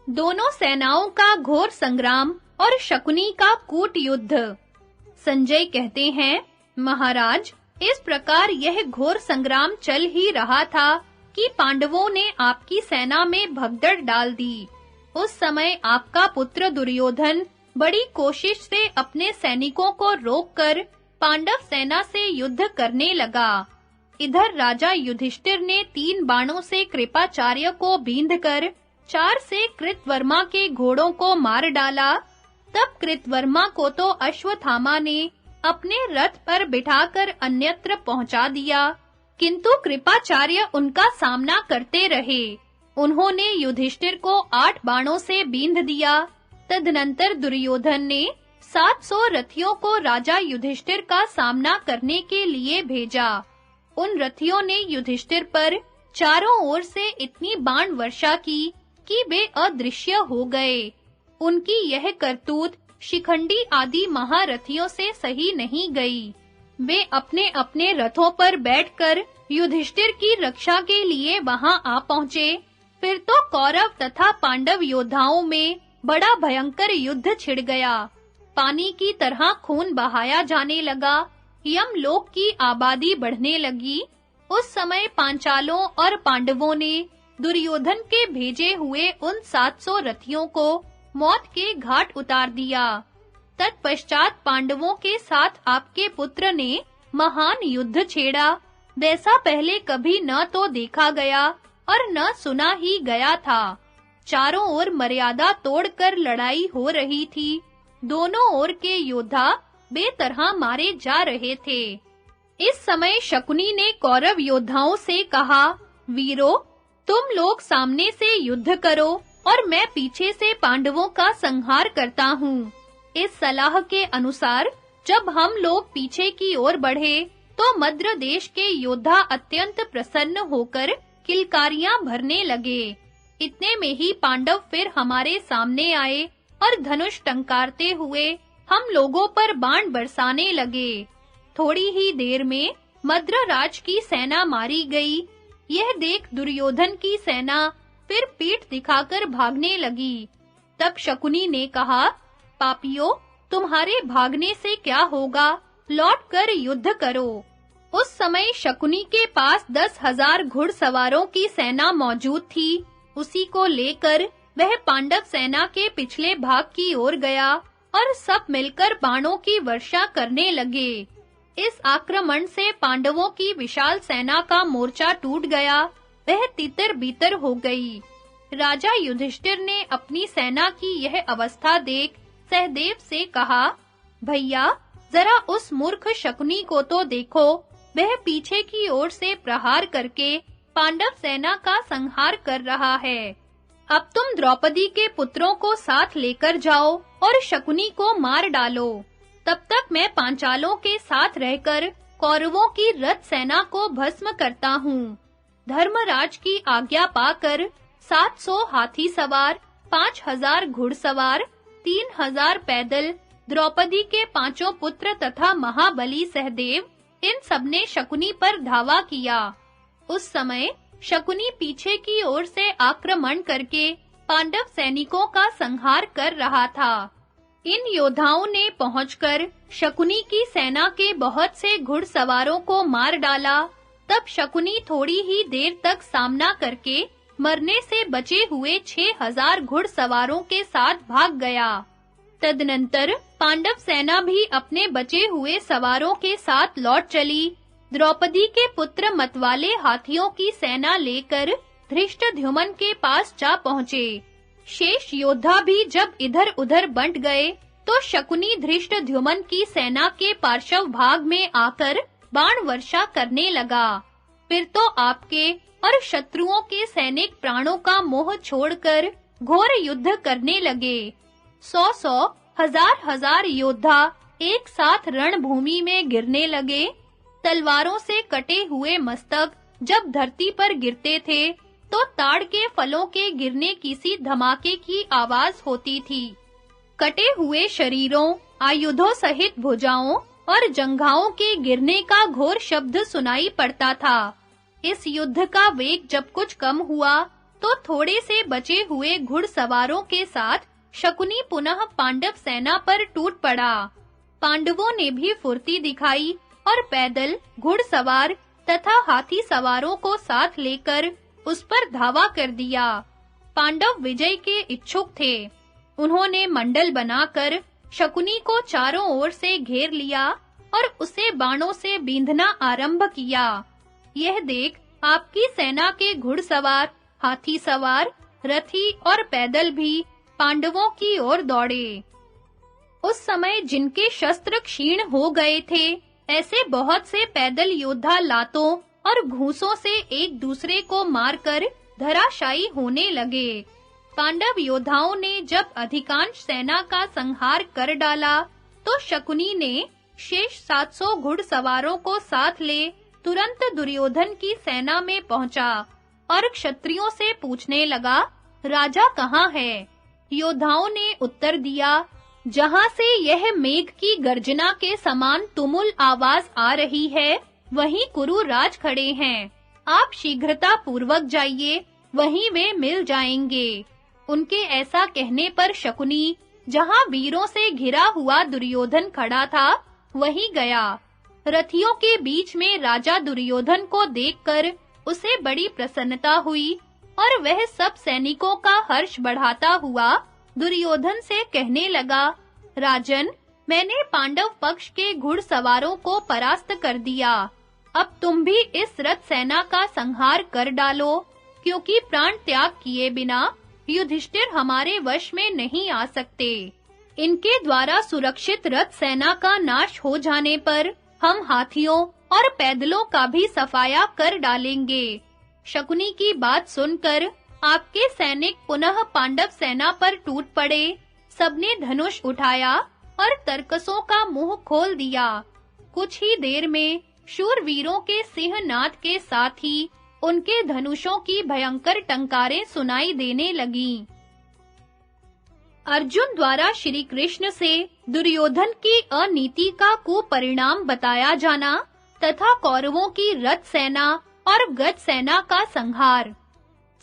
दोनों सेनाओं का घोर संग्राम और शकुनी का कूट युद्ध। संजय कहते हैं, महाराज, इस प्रकार यह घोर संग्राम चल ही रहा था कि पांडवों ने आपकी सेना में भगदड़ डाल दी। उस समय आपका पुत्र दुर्योधन बड़ी कोशिश से अपने सैनिकों को रोककर पांडव सेना से युद्ध करने लगा। इधर राजा युधिष्ठिर ने 3 बाणों से कृपाचार्य को बींधकर 4 से कृतवर्मा के घोड़ों को मार डाला। तब कृतवर्मा को तो अश्वत्थामा ने अपने रथ पर बिठाकर अन्यत्र पहुंचा दिया, किंतु कृपाचार्य उनका सामना करते रहे। उन्होंने युधिष्ठिर को 8 बाणों से बींध दिया। तदनंतर दुर्योधन ने 700 रथियों को राजा युधिष्ठिर का सामना करने के लिए भेजा। उन रथियों ने युधिष्ठिर पर चारों ओर से इतनी बाण वर्षा की कि वे अदृश्य हो गए। उनकी यह करतूत शिखंडी आदि महारथियों से सही नहीं गई। वे अपने-अपने रथों पर बैठकर युधिष्ठिर की रक्षा के लिए वहां आ पहुंचे। फिर तो कौरव तथा पांडव योद्धाओं में बड़ा भयंकर युद्ध छिड़ गया। पानी की तरह खून बहाया जाने लगा। यमलोक की आबादी बढ़ने लगी। उस समय पांचालों और पांडवों ने दुर्योधन के भेजे हुए उन 700 रथियों को मौत के घाट उतार दिया। तत्पश्चात पांडवों के साथ आपके पुत्र ने महान युद्ध छेड़ा। वैसा पहले कभी न तो देखा गया और न सुना ही गया था। चारों ओर मर्यादा तोड़कर लड़ाई हो रही थी। दोनों ओर के योद्धा बेतरह मारे जा रहे थे। इस समय शकुनी ने कौरव योद्धाओं से कहा, वीरों, तुम लोग सामने से युद्ध करो और मैं पीछे से पांडवों का संहार करता हूँ। इस सलाह के अनुसार जब हम लोग पीछे की ओर बढ़े तो मद्र देश के योद्धा अत्यंत प्रसन्न होकर किलकारियां भरने लगे। इतने में ही पांडव फिर हमारे सामने आए और धनुष टंकारते हुए हम लोगों पर बाण बरसाने लगे। थोड़ी ही देर में मद्रराज की सेना मारी गई। यह देख दुर्योधन की सेना फिर पीठ दिखाकर भागने लगी। तब शकुनी ने कहा, पापियों, तुम्हारे भागने से क्या होगा? लौटकर युद्ध करो। उस समय शकुनी के पास 10,000 घुड़सवारों की सेना मौजूद थी। उसी को लेकर वह पांडव सेना के पिछले भाग की ओर गया और सब मिलकर बाणों की वर्षा करने लगे। इस आक्रमण से पांडवों की विशाल सेना का मोर्चा टूट गया। वह तितर-बितर हो गई। राजा युधिष्ठिर ने अपनी सेना की यह अवस्था देख सहदेव से कहा, भैया, जरा उस मूर्ख शकुनी को तो देखो। वह पीछे की ओर से प्रहार करके पांडव सेना का संहार कर रहा है। अब तुम द्रौपदी के पुत्रों को साथ लेकर जाओ और शकुनी को मार डालो। तब तक मैं पांचालों के साथ रहकर कौरवों की रथ सेना को भस्म करता हूँ। धर्मराज की आज्ञा पाकर 700 हाथी सवार, 5,000 घुड़सवार, 3,000 पैदल, द्रौपदी के 5 पुत्र तथा महाबली सहदेव, इन सबने शकुनी पर धावा किया। उस समय शकुनी पीछे की ओर से आक्रमण करके पांडव सैनिकों का संहार कर रहा था। इन योद्धाओं ने पहुंचकर शकुनी की सेना के बहुत से घुड़सवारों को मार डाला। तब शकुनी थोड़ी ही देर तक सामना करके मरने से बचे हुए 6,000 घुड़सवारों के साथ भाग गया। तदनंतर पांडव सेना भी अपने बचे हुए सवारों के साथ लौट चली। द्रौपदी के पुत्र मतवाले हाथियों की सेना लेकर धृष्टद्युम्न के पास जा पहुंचे। शेष योद्धा भी जब इधर-उधर बंट गए तो शकुनी धृष्टद्युम्न की सेना के पार्श्व भाग में आकर बाण वर्षा करने लगा। फिर तो आपके और शत्रुओं के सैनिक प्राणों का मोह छोड़कर घोर युद्ध करने लगे। 100-100, हजार-हजार योद्धा एक साथ रणभूमि में गिरने लगे। तलवारों से कटे हुए मस्तक जब धरती पर गिरते थे तो ताड़ के फलों के गिरने की सी धमाके की आवाज होती थी। कटे हुए शरीरों, आयुधों सहित भुजाओं और जंघाओं के गिरने का घोर शब्द सुनाई पड़ता था। इस युद्ध का वेग जब कुछ कम हुआ तो थोड़े से बचे हुए घुड़सवारों के साथ शकुनी पुनः पांडव सेना पर टूट पड़ा। पांडवों ने भी फुर्ती दिखाई और पैदल, घुड़सवार तथा हाथी सवारों को साथ लेकर उस पर धावा कर दिया। पांडव विजय के इच्छुक थे। उन्होंने मंडल बनाकर शकुनी को चारों ओर से घेर लिया और उसे बाणों से बींधना आरंभ किया। यह देख आपकी सेना के घुड़सवार, हाथी सवार, रथी और पैदल भी पांडवों की ओर दौड़े। उस समय जिनके शस्त्र क्षीण हो गए थे, ऐसे बहुत से पैदल योद्धा लातों और घूंसों से एक दूसरे को मारकर धराशायी होने लगे। पांडव योद्धाओं ने जब अधिकांश सेना का संहार कर डाला, तो शकुनी ने शेष 700 घुड़सवारों को साथ ले तुरंत दुर्योधन की सेना में पहुंचा और क्षत्रियों से पूछने लगा, राजा कहाँ है? योद्धाओं ने उत्तर दिया, जहां से यह मेघ की गर्जना के समान तुमुल आवाज आ रही है, वहीं कुरु राज खड़े हैं। आप शीघ्रता पूर्वक जाइए, वहीं वे मिल जाएंगे। उनके ऐसा कहने पर शकुनी, जहां वीरों से घिरा हुआ दुर्योधन खड़ा था, वहीं गया। रथियों के बीच में राजा दुर्योधन को देखकर उसे बड़ी प्रसन्नता हुई और वह सब सैनिकों का हर्ष बढ़ाता हुआ दुर्योधन से कहने लगा, राजन, मैंने पांडव पक्ष के घुड़सवारों को परास्त कर दिया। अब तुम भी इस रथ सेना का संहार कर डालो, क्योंकि प्राण त्याग किए बिना युधिष्ठिर हमारे वश में नहीं आ सकते। इनके द्वारा सुरक्षित रथ सेना का नाश हो जाने पर हम हाथियों और पैदलों का भी सफाया कर डालेंगे। शकुनी की बात सुनकर आपके सैनिक पुनः पांडव सेना पर टूट पड़े। सबने धनुष उठाया और तरकसों का मुंह खोल दिया। कुछ ही देर में शूरवीरों के सिंहनाद के साथ ही उनके धनुषों की भयंकर टंकारें सुनाई देने लगीं। अर्जुन द्वारा श्री कृष्ण से दुर्योधन की अनीति का कुपरिणाम बताया जाना तथा कौरवों की रथ सेना और गज सेना का संहार।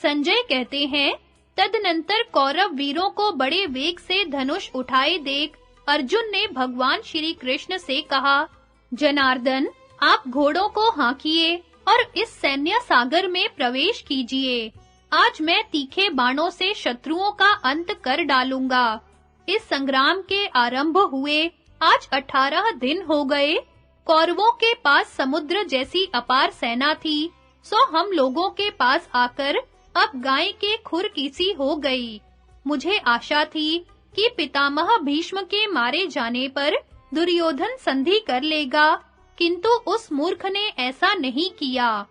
संजय कहते हैं, तदनंतर कौरव वीरों को बड़े वेग से धनुष उठाए देख अर्जुन ने भगवान श्री कृष्ण से कहा, जनार्दन, आप घोड़ों को हाँकिए और इस सैन्य सागर में प्रवेश कीजिए। आज मैं तीखे बाणों से शत्रुओं का अंत कर डालूंगा। इस संग्राम के आरंभ हुए आज 18 दिन हो गए। कौरवों के पास समुद्र जैसी अपार सेना थी, सो हम लोगों के पास आकर अब गाय के खुर की सी हो गई। मुझे आशा थी कि पितामह भीष्म के मारे जाने पर दुर्योधन संधि कर लेगा, किंतु उस मूर्ख ने ऐसा नहीं किया।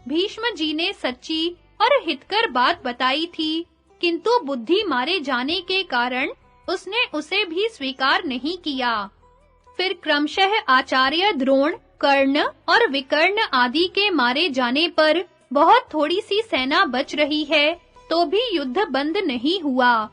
भीष्म जी ने सच्ची और हितकर बात बताई थी, किंतु बुद्धि मारे जाने के कारण उसने उसे भी स्वीकार नहीं किया। फिर क्रमशः आचार्य द्रोण, कर्ण और विकर्ण आदि के मारे जाने पर बहुत थोड़ी सी सेना बच रही है, तो भी युद्ध बंद नहीं हुआ।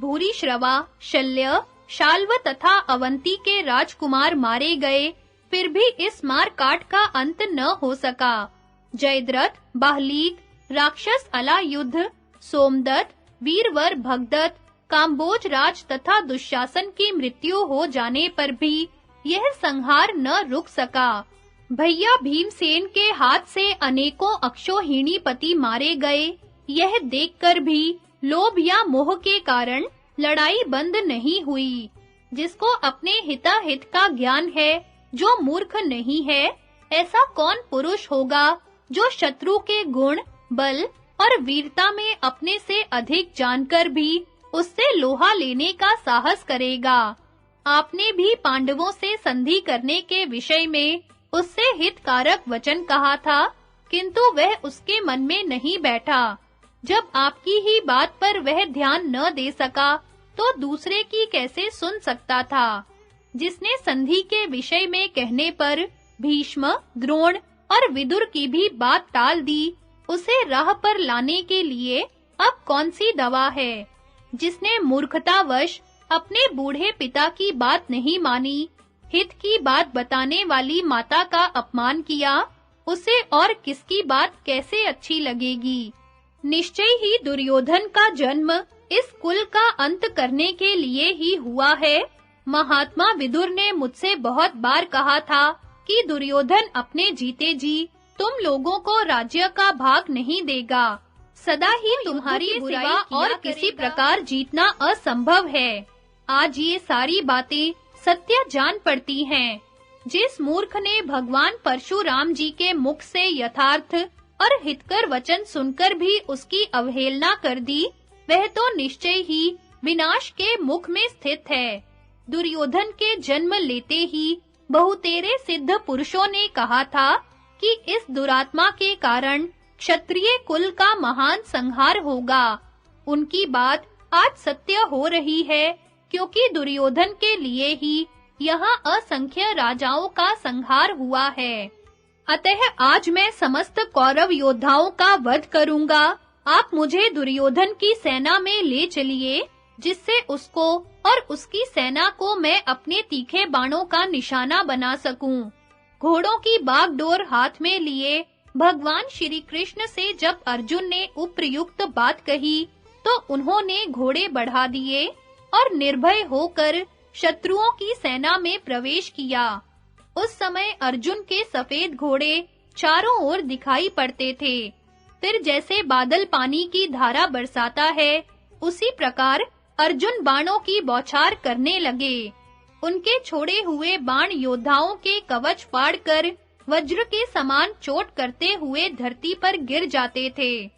भूरिश्रवा, शल्य, शाल्व तथा अवंती के राजकुमार मारे गए, फिर भी इस मार-काट का अंत न हो सका। जयद्रथ, बाहलीक, राक्षस अलायुध, सोमदत्त, वीरवर भगदत्त, काम्बोज राज तथा दुशासन की मृत्यु हो जाने पर भी यह संहार न रुक सका। भैया भीमसेन के हाथ से अनेकों अक्षौहिणीपति मारे गए। यह देखकर भी लोभ या मोह के कारण लड़ाई बंद नहीं हुई। जिसको अपने हिताहित का ज्ञान है, जो मूर्ख नहीं है, ऐसा कौन पुरुष होगा जो शत्रु के गुण, बल और वीरता में अपने से अधिक जानकर भी उससे लोहा लेने का साहस करेगा। आपने भी पांडवों से संधि करने के विषय में उससे हितकारक वचन कहा था, किंतु वह उसके मन में नहीं बैठा। जब आपकी ही बात पर वह ध्यान न दे सका, तो दूसरे की कैसे सुन सकता था। जिसने संधि के विषय में कहने पर भीष्म, द्रोण और विदुर की भी बात टाल दी, उसे राह पर लाने के लिए अब कौन सी दवा है। जिसने मूर्खतावश अपने बूढ़े पिता की बात नहीं मानी, हित की बात बताने वाली माता का अपमान किया, उसे और किसकी बात कैसे अच्छी लगेगी। निश्चय ही दुर्योधन का जन्म इस कुल का अंत करने के लिए ही हुआ है। महात्मा विदुर ने मुझसे बहुत बार कहा था कि दुर्योधन अपने जीते जी तुम लोगों को राज्य का भाग नहीं देगा। सदा ही तुम्हारी बुराई और किसी प्रकार जीतना असंभव है। आज ये सारी बातें सत्य जान पड़ती हैं। जिस मूर्ख ने भगवान परशुराम जी के मुख से यथार्थ और हितकर वचन सुनकर भी उसकी अवहेलना कर दी, वह तो निश्चय ही विनाश के मुख में स्थित है। दुर्योधन के जन्म लेते ही बहुतेरे सिद्ध पुरुषों ने कहा था कि इस दुरात्मा के कारण क्षत्रिय कुल का महान संहार होगा। उनकी बात आज सत्य हो रही है, क्योंकि दुर्योधन के लिए ही यहाँ असंख्य राजाओं का संहार हुआ है। अतः आज मैं समस्त कौरव योद्धाओं का वध करूंगा। आप मुझे दुर्योधन की सेना में ले चलिए, जिससे उसको और उसकी सेना को मैं अपने तीखे बाणों का निशाना बना सकूं। घोड़ों की बागडोर हाथ में लिए भगवान श्री कृष्ण से जब अर्जुन ने उपयुक्त बात कही, तो उन्होंने घोड़े बढ़ा दिए और निर्भय होकर शत्रुओं की सेना में प्रवेश किया। उस समय अर्जुन के सफेद घोड़े चारों ओर दिखाई पड़ते थे। फिर जैसे बादल पानी की धारा बरसाता है, उसी प्रकार अर्जुन बाणों की बौछार करने लगे। उनके छोड़े हुए बाण योद्धाओं के कवच फाड़कर वज्र के समान चोट करते हुए धरती पर गिर जाते थे।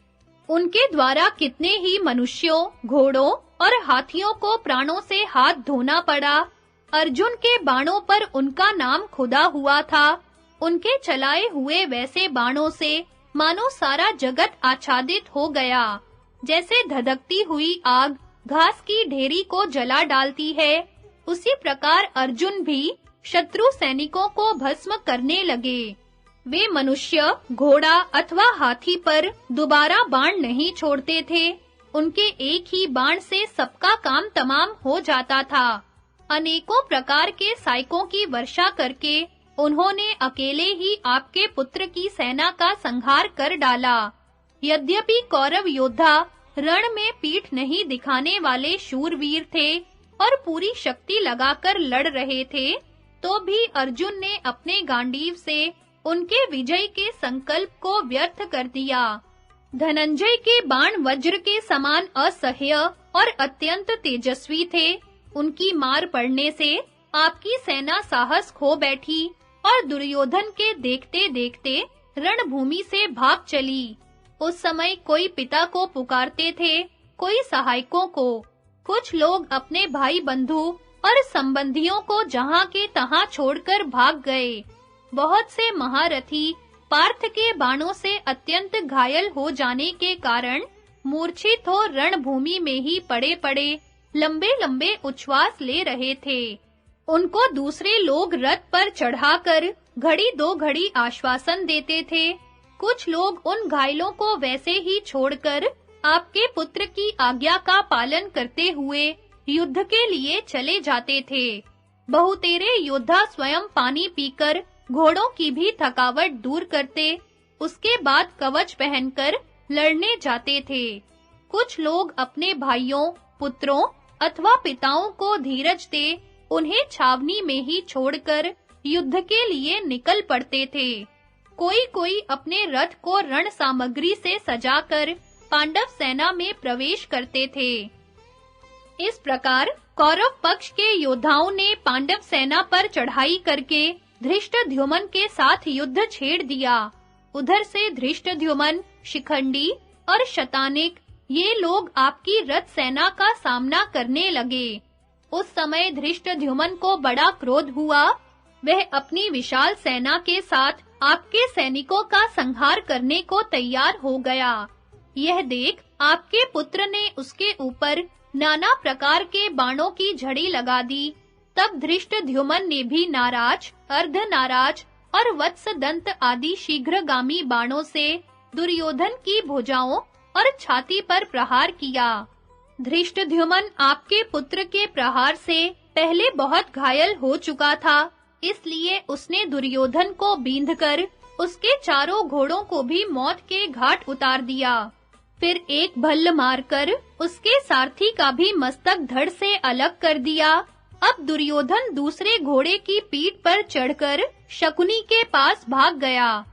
उनके द्वारा कितने ही मनुष्यों, घोड़ों और हाथियों को प्राणों से हाथ धोना पड़ा। अर्जुन के बाणों पर उनका नाम खुदा हुआ था। उनके चलाए हुए वैसे बाणों से मानो सारा जगत आच्छादित हो गया। जैसे धधकती हुई आग घास की ढेरी को जला डालती है, उसी प्रकार अर्जुन भी शत्रु सैनिकों को भस्म करने लगे। वे मनुष्य, घोड़ा अथवा हाथी पर दोबारा बाण नहीं छोड़ते थे। उनके एक ही बाण से सबका काम तमाम हो जाता था। अनेकों प्रकार के सायकों की वर्षा करके उन्होंने अकेले ही आपके पुत्र की सेना का संहार कर डाला। यद्यपि कौरव योद्धा रण में पीठ नहीं दिखाने वाले शूरवीर थे और पूरी शक्ति लगाकर लड़ रहे थे, तो भी अर्जुन ने अपने गांडीव से उनके विजय के संकल्प को व्यर्थ कर दिया। धनंजय के बाण वज्र के समान असह्य और अत्यंत तेजस्वी थे। उनकी मार पड़ने से आपकी सेना साहस खो बैठी और दुर्योधन के देखते-देखते रणभूमि से भाग चली। उस समय कोई पिता को पुकारते थे, कोई सहायकों को। कुछ लोग अपने भाई बंधु और संबंधियों को जहां के तहां छोड़कर भाग गए। बहुत से महारथी पार्थ के बाणों से अत्यंत घायल हो जाने के कारण मूर्छित हो रणभूमि में ही पड़े-पड़े लंबे-लंबे उच्छ्वास ले रहे थे। उनको दूसरे लोग रथ पर चढ़ाकर घड़ी दो घड़ी आश्वासन देते थे। कुछ लोग उन घायलों को वैसे ही छोड़कर आपके पुत्र की आज्ञा का पालन करते हुए युद्ध के लिए चले जाते थे। बहुतेरे योद्धा स्वयं पानी पीकर घोड़ों की भी थकावट दूर करते, उसके बाद कवच पहनकर लड़ने जाते थे। कुछ लोग अपने भाइयों, पुत्रों अथवा पिताओं को धीरज दे उन्हें छावनी में ही छोड़कर युद्ध के लिए निकल पड़ते थे। कोई-कोई अपने रथ को रण सामग्री से सजाकर पांडव सेना में प्रवेश करते थे। इस प्रकार कौरव पक्ष के योद्धाओं ने पांडव सेना पर चढ़ाई करके धृष्टद्युम्न के साथ युद्ध छेड़ दिया। उधर से धृष्टद्युम्न, शिखंडी और शतानिक ये लोग आपकी रथ सेना का सामना करने लगे। उस समय धृष्टद्युम्न को बड़ा क्रोध हुआ। वह अपनी विशाल सेना के साथ आपके सैनिकों का संहार करने को तैयार हो गया। यह देख आपके पुत्र ने उसके ऊपर नाना प्रकार के बाणों की झड़ी लगा दी। तब धृष्टद्युम्न ने भी नाराज, अर्धनाराज और वत्सदंत आदि शीघ्रगामी बाणों से दुर्योधन की भुजाओं और छाती पर प्रहार किया। धृष्टद्युम्न आपके पुत्र के प्रहार से पहले बहुत घायल हो चुका था, इसलिए उसने दुर्योधन को बींधकर उसके चारों घोड़ों को भी मौत के घाट उतार दिया। फिर एक भल्ल मारकर उसके सारथी का भी मस्तक धड़ से अलग कर दिया। अब दुर्योधन दूसरे घोड़े की पीठ पर चढ़कर शकुनी के पास भाग गया।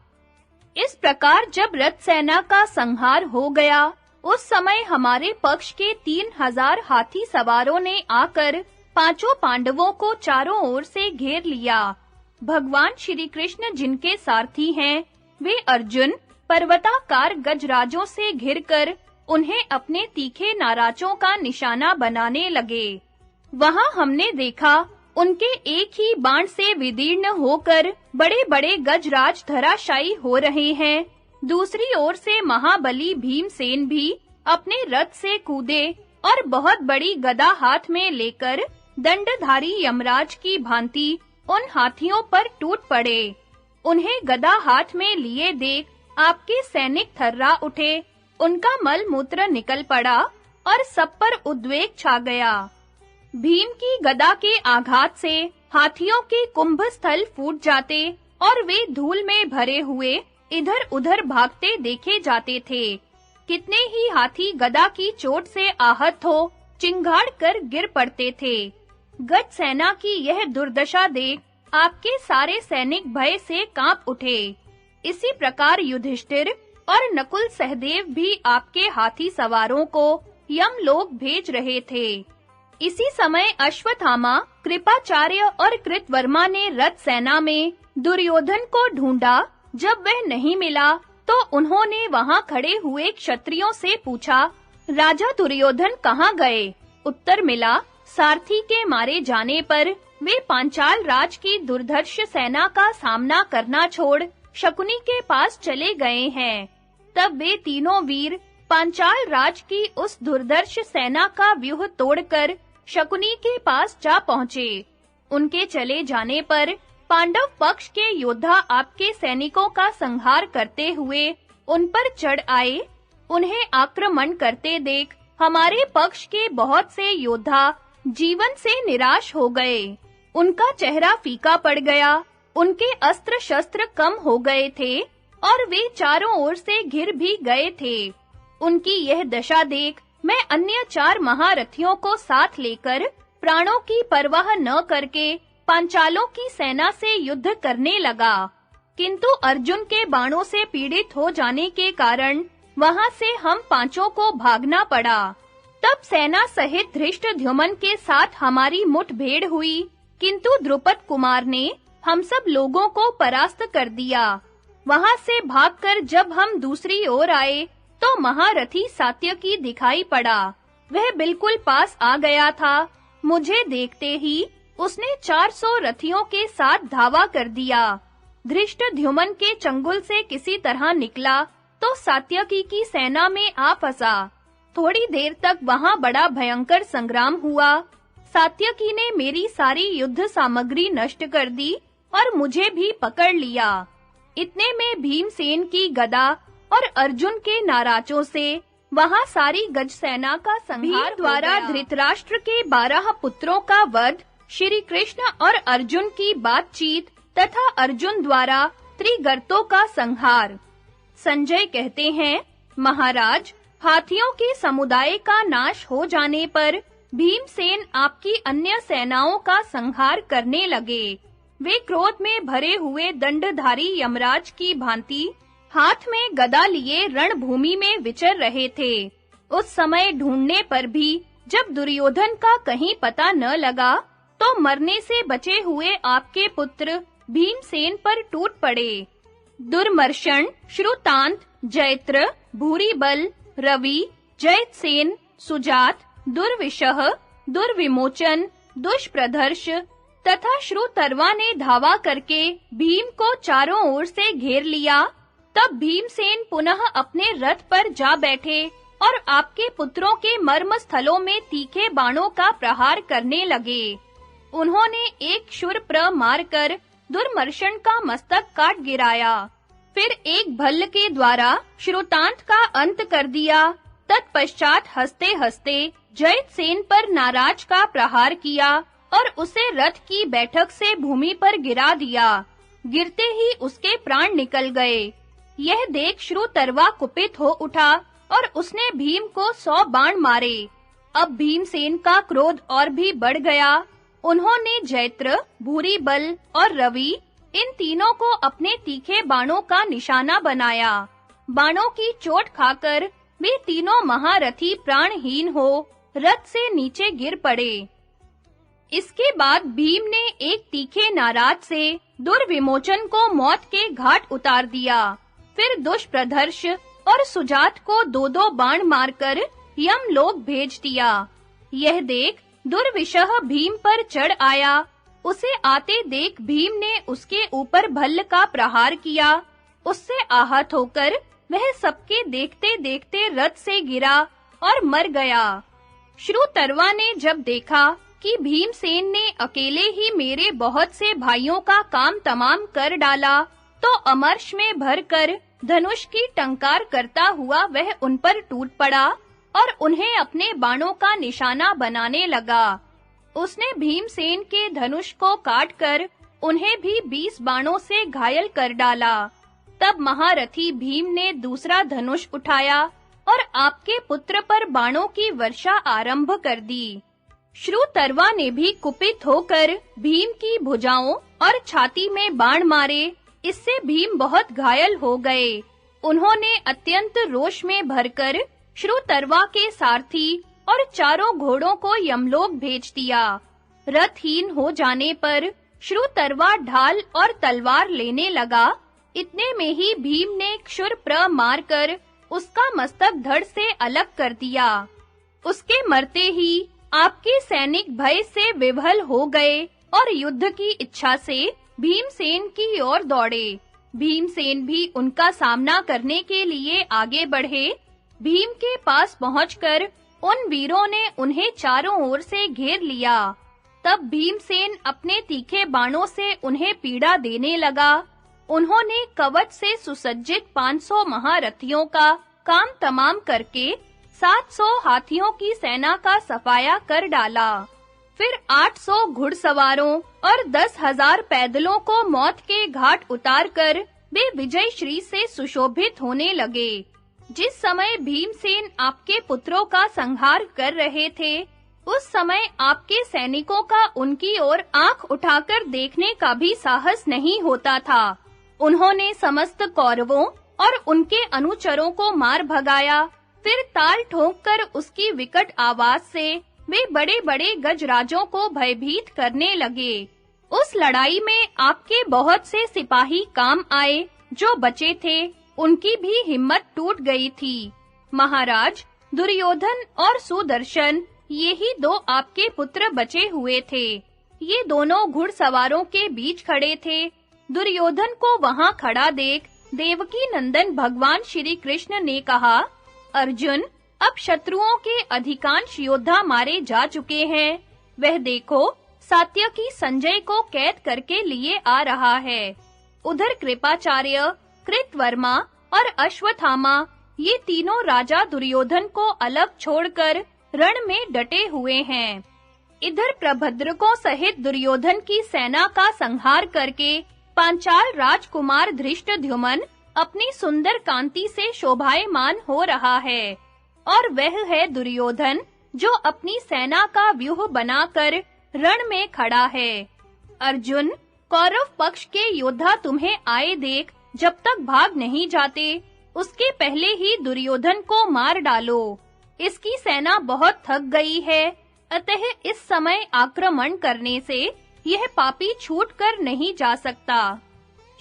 इस प्रकार जब रथ सेना का संहार हो गया, उस समय हमारे पक्ष के 3000 हाथी सवारों ने आकर पांचों पांडवों को चारों ओर से घेर लिया। भगवान श्री कृष्ण जिनके सारथी हैं, वे अर्जुन पर्वताकार गजराजों से घिरकर उन्हें अपने तीखे नाराजों का निशाना बनाने लगे। वहां हमने देखा उनके एक ही बाण से विदीर्ण होकर बड़े-बड़े गजराज धराशायी हो रहे हैं। दूसरी ओर से महाबली भीमसेन भी अपने रथ से कूदे और बहुत बड़ी गदा हाथ में लेकर दंडधारी यमराज की भांति उन हाथियों पर टूट पड़े। उन्हें गदा हाथ में लिए देख आपके सैनिक थर्रा उठे, उनका मल मूत्र निकल पड़ा और सब पर उद्वेग छा गया। भीम की गदा के आघात से हाथियों के कुंभ स्थल फूट जाते और वे धूल में भरे हुए इधर-उधर भागते देखे जाते थे। कितने ही हाथी गदा की चोट से आहत हो चिंगाड़ कर गिर पड़ते थे। गज सेना की यह दुर्दशा देख आपके सारे सैनिक भय से कांप उठे। इसी प्रकार युधिष्ठिर और नकुल सहदेव भी आपके हाथी सवारों को यमलोक भेज रहे थे। इसी समय अश्वत्थामा, कृपाचार्य और कृतवर्मा ने रथ सेना में दुर्योधन को ढूंढा। जब वह नहीं मिला तो उन्होंने वहां खड़े हुए क्षत्रियों से पूछा, राजा दुर्योधन कहाँ गए? उत्तर मिला, सारथी के मारे जाने पर वे पांचाल राज की दुर्धर्ष सेना का सामना करना छोड़ शकुनी के पास चले गए हैं। तब वे तीनों वीर पांचाल राज की उस दुर्धर्ष सेना का व्यूह तोड़कर शकुनी के पास जा पहुंचे। उनके चले जाने पर पांडव पक्ष के योद्धा आपके सैनिकों का संहार करते हुए उन पर चढ़ आए। उन्हें आक्रमण करते देख हमारे पक्ष के बहुत से योद्धा जीवन से निराश हो गए। उनका चेहरा फीका पड़ गया, उनके अस्त्र शस्त्र कम हो गए थे और वे चारों ओर से घिर भी गए थे। उनकी यह दशा देख मैं अन्य 4 महारथियों को साथ लेकर प्राणों की परवाह न करके पांचालों की सेना से युद्ध करने लगा। किंतु अर्जुन के बाणों से पीड़ित हो जाने के कारण वहां से हम पांचों को भागना पड़ा। तब सेना सहित धृष्टद्युम्न के साथ हमारी मुठभेड़ हुई, किंतु द्रुपद कुमार ने हम सब लोगों को परास्त कर दिया। वहां से भागकर जब हम दूसरी ओर आए तो महारथी सात्यकी दिखाई पड़ा। वह बिल्कुल पास आ गया था। मुझे देखते ही उसने 400 रथियों के साथ धावा कर दिया। धृष्टद्युम्न के चंगुल से किसी तरह निकला तो सात्यकी की सेना में आ फंसा। थोड़ी देर तक वहां बड़ा भयंकर संग्राम हुआ। सात्यकी ने मेरी सारी युद्ध सामग्री नष्ट कर दी और मुझे भी पकड़ लिया। इतने में भीमसेन की गदा और अर्जुन के नाराजों से वहां सारी गज सेना का संहार द्वारा धृतराष्ट्र के 12 पुत्रों का वध, श्री कृष्ण और अर्जुन की बातचीत तथा अर्जुन द्वारा त्रिगर्तों का संहार। संजय कहते हैं, महाराज, हाथियों के समुदाय का नाश हो जाने पर भीमसेन आपकी अन्य सेनाओं का संहार करने लगे। वे क्रोध में भरे हुए दंडधारी यमराज की भांति हाथ में गदा लिए रणभूमि में विचर रहे थे। उस समय ढूंढने पर भी जब दुर्योधन का कहीं पता न लगा तो मरने से बचे हुए आपके पुत्र भीमसेन पर टूट पड़े। दुर्मर्शन, श्रुतांत, जयत्र, भूरिबल, रवि, जयतसेन, सुजात, दुर्विशह, दुर्विमोचन, दुष्प्रदर्श तथा श्रुतर्वा ने धावा करके भीम को चारों ओर से घेर लिया। तब भीमसेन पुनः अपने रथ पर जा बैठे और आपके पुत्रों के मर्म स्थलों में तीखे बाणों का प्रहार करने लगे। उन्होंने एक शूरप्र मारकर दुर्मर्शन का मस्तक काट गिराया। फिर एक भल्ल के द्वारा श्रुतांत का अंत कर दिया। तत्पश्चात हंसते-हंसते जयतसेन पर नाराज का प्रहार किया और उसे रथ की बैठक से भूमि पर गिरा दिया। गिरते ही उसके प्राण निकल गए। यह देख श्रुतर्वा कुपित हो उठा और उसने भीम को 100 बाण मारे। अब भीमसेन का क्रोध और भी बढ़ गया। उन्होंने जैत्र, भूरीबल और रवि इन तीनों को अपने तीखे बाणों का निशाना बनाया। बाणों की चोट खाकर वे तीनों महारथी प्राणहीन हो रथ से नीचे गिर पड़े। इसके बाद भीम ने एक तीखे नाराज से दुर्विमोचन को मौत के घाट उतार दिया। फिर दुष्प्रधर्ष और सुजात को 2-2 बाण मारकर यमलोक भेज दिया। यह देख दुर्विशह भीम पर चढ़ आया। उसे आते देख भीम ने उसके ऊपर भल्ल का प्रहार किया। उससे आहत होकर वह सबके देखते-देखते रथ से गिरा और मर गया। श्रुतर्वा ने जब देखा कि भीमसेन ने अकेले ही मेरे बहुत से भाइयों का काम तमाम कर डाला, तो अमर्ष में भरकर धनुष की टंकार करता हुआ वह उन पर टूट पड़ा और उन्हें अपने बाणों का निशाना बनाने लगा। उसने भीमसेन के धनुष को काटकर उन्हें भी 20 बाणों से घायल कर डाला। तब महारथी भीम ने दूसरा धनुष उठाया और आपके पुत्र पर बाणों की वर्षा आरंभ कर दी। श्रुतर्वा ने भी कुपित होकर भीम की भुजाओं और छाती में बाण मारे। इससे भीम बहुत घायल हो गए। उन्होंने अत्यंत रोष में भरकर श्रुतर्वा के सारथी और चारों घोड़ों को यमलोक भेज दिया। रथहीन हो जाने पर श्रुतर्वा ढाल और तलवार लेने लगा। इतने में ही भीम ने क्षुरप्र मारकर उसका मस्तक धड़ से अलग कर दिया। उसके मरते ही आपके सैनिक भय से विह्वल हो गए और युद्ध की इच्छा से भीमसेन की ओर दौड़े। भीमसेन भी उनका सामना करने के लिए आगे बढ़े। भीम के पास पहुंचकर उन वीरों ने उन्हें चारों ओर से घेर लिया। तब भीमसेन अपने तीखे बाणों से उन्हें पीड़ा देने लगा। उन्होंने कवच से सुसज्जित 500 महारथियों का काम तमाम करके 700 हाथियों की सेना का सफाया कर डाला। फिर 800 घुड़सवारों और 10,000 पैदलों को मौत के घाट उतारकर वे विजय श्री से सुशोभित होने लगे। जिस समय भीमसेन आपके पुत्रों का संहार कर रहे थे, उस समय आपके सैनिकों का उनकी ओर आंख उठाकर देखने का भी साहस नहीं होता था। उन्होंने समस्त कौरवों और उनके अनुचरों को मार भगाया। फिर ताल ठोंककर उसकी विकट आवाज से वे बड़े-बड़े गजराजों को भयभीत करने लगे। उस लड़ाई में आपके बहुत से सिपाही काम आए। जो बचे थे, उनकी भी हिम्मत टूट गई थी। महाराज, दुर्योधन और सुदर्शन, ये ही 2 आपके पुत्र बचे हुए थे। ये दोनों घुड़सवारों के बीच खड़े थे। दुर्योधन को वहां खड़ा देख देवकी नंदन भगवान श्री कृष्ण ने कहा, अर्जुन, अब शत्रुओं के अधिकांश योद्धा मारे जा चुके हैं। वह देखो, सात्यकी संजय को कैद करके लिए आ रहा है। उधर कृपाचार्य, कृतवर्मा और अश्वत्थामा, ये तीनों राजा दुर्योधन को अलग छोड़कर रण में डटे हुए हैं। इधर प्रभद्रकों सहित दुर्योधन की सेना का संहार करके पांचाल राजकुमार धृष्टद्युम्न अपनी सुंदर कांति से शोभायमान हो रहा है। और वह है दुर्योधन, जो अपनी सेना का व्यूह बनाकर रण में खड़ा है। अर्जुन, कौरव पक्ष के योद्धा तुम्हें आए देख जब तक भाग नहीं जाते, उसके पहले ही दुर्योधन को मार डालो। इसकी सेना बहुत थक गई है, अतः इस समय आक्रमण करने से यह पापी छूटकर नहीं जा सकता।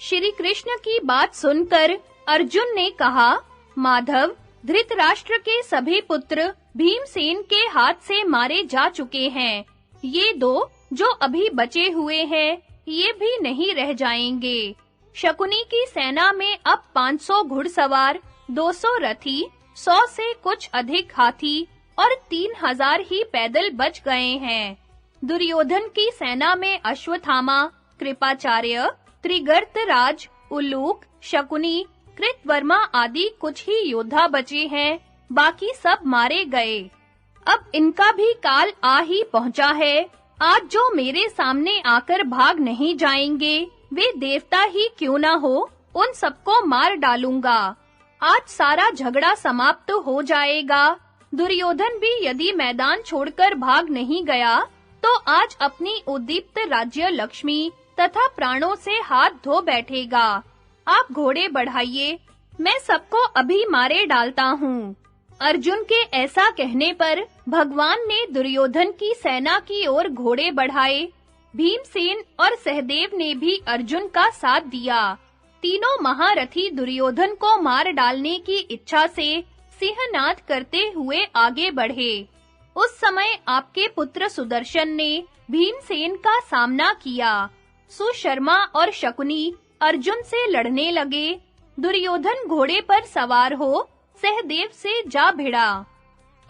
श्री कृष्ण की बात सुनकर अर्जुन ने कहा, माधव, धृतराष्ट्र के सभी पुत्र भीमसेन के हाथ से मारे जा चुके हैं। ये 2 जो अभी बचे हुए हैं, ये भी नहीं रह जाएंगे। शकुनी की सेना में अब 500 घुड़सवार, 200 रथी, 100 से कुछ अधिक हाथी और 3000 ही पैदल बच गए हैं। दुर्योधन की सेना में अश्वत्थामा, कृपाचार्य, त्रिगर्तराज, उल्लूक, शकुनी, कृतवर्मा आदि कुछ ही योद्धा बचे हैं। बाकी सब मारे गए। अब इनका भी काल आ ही पहुंचा है। आज जो मेरे सामने आकर भाग नहीं जाएंगे, वे देवता ही क्यों ना हो, उन सबको मार डालूंगा। आज सारा झगड़ा समाप्त हो जाएगा। दुर्योधन भी यदि मैदान छोड़कर भाग नहीं गया, तो आज अपनी उद्दीप्त राज्य लक्ष्मी तथा प्राणों से हाथ धो बैठेगा। आप घोड़े बढ़ाइए, मैं सबको अभी मारे डालता हूँ। अर्जुन के ऐसा कहने पर भगवान ने दुर्योधन की सेना की ओर घोड़े बढ़ाए। भीमसेन और सहदेव ने भी अर्जुन का साथ दिया। तीनों महारथी दुर्योधन को मार डालने की इच्छा से सिंहनाद करते हुए आगे बढ़े। उस समय आपके पुत्र सुदर्शन ने भीमसेन का सामना किया। सुशर्मा और शकुनी अर्जुन से लड़ने लगे। दुर्योधन घोड़े पर सवार हो सहदेव से जा भिड़ा।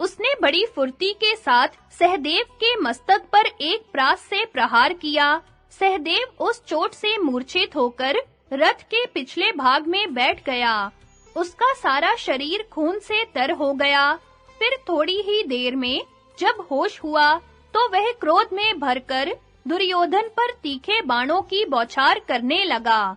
उसने बड़ी फुर्ती के साथ सहदेव के मस्तक पर एक प्रास से प्रहार किया। सहदेव उस चोट से मूर्छित होकर रथ के पिछले भाग में बैठ गया। उसका सारा शरीर खून से तर हो गया। फिर थोड़ी ही देर में जब होश हुआ, तो वह क्रोध में भरकर दुर्योधन पर तीखे बाणों की बौछार करने लगा।